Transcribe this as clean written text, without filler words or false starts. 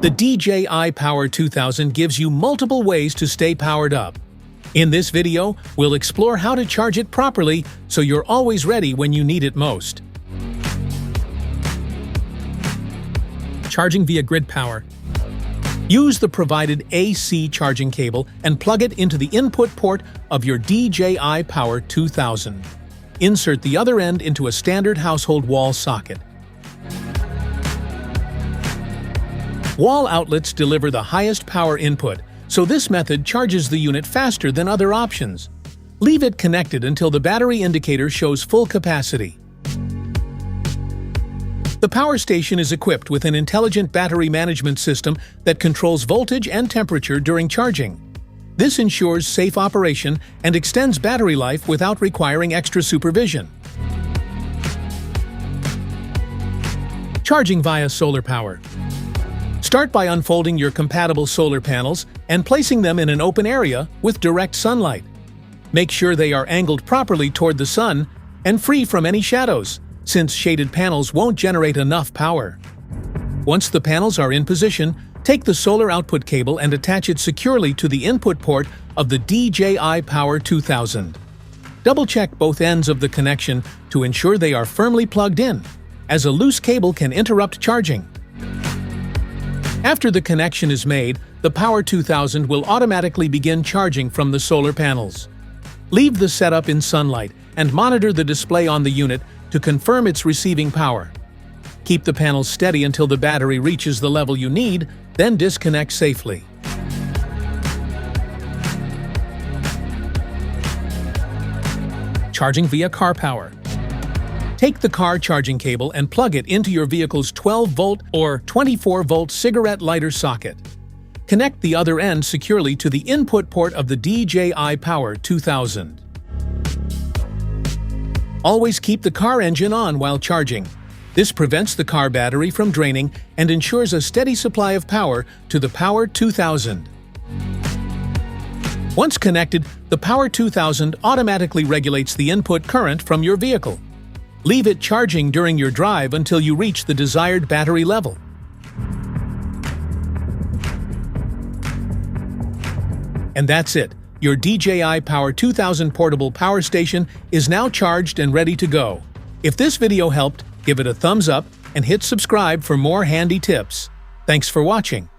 The DJI Power 2000 gives you multiple ways to stay powered up. In this video, we'll explore how to charge it properly so you're always ready when you need it most. Charging via grid power. Use the provided AC charging cable and plug it into the input port of your DJI Power 2000. Insert the other end into a standard household wall socket. Wall outlets deliver the highest power input, so this method charges the unit faster than other options. Leave it connected until the battery indicator shows full capacity. The power station is equipped with an intelligent battery management system that controls voltage and temperature during charging. This ensures safe operation and extends battery life without requiring extra supervision. Charging via solar power. Start by unfolding your compatible solar panels and placing them in an open area with direct sunlight. Make sure they are angled properly toward the sun and free from any shadows, since shaded panels won't generate enough power. Once the panels are in position, take the solar output cable and attach it securely to the input port of the DJI Power 2000. Double-check both ends of the connection to ensure they are firmly plugged in, as a loose cable can interrupt charging. After the connection is made, the Power 2000 will automatically begin charging from the solar panels. Leave the setup in sunlight and monitor the display on the unit to confirm it's receiving power. Keep the panels steady until the battery reaches the level you need, then disconnect safely. Charging via car power. Take the car charging cable and plug it into your vehicle's 12-volt or 24-volt cigarette lighter socket. Connect the other end securely to the input port of the DJI Power 2000. Always keep the car engine on while charging. This prevents the car battery from draining and ensures a steady supply of power to the Power 2000. Once connected, the Power 2000 automatically regulates the input current from your vehicle. Leave it charging during your drive until you reach the desired battery level. And that's it. Your DJI Power 2000 portable power station is now charged and ready to go. If this video helped, give it a thumbs up and hit subscribe for more handy tips. Thanks for watching.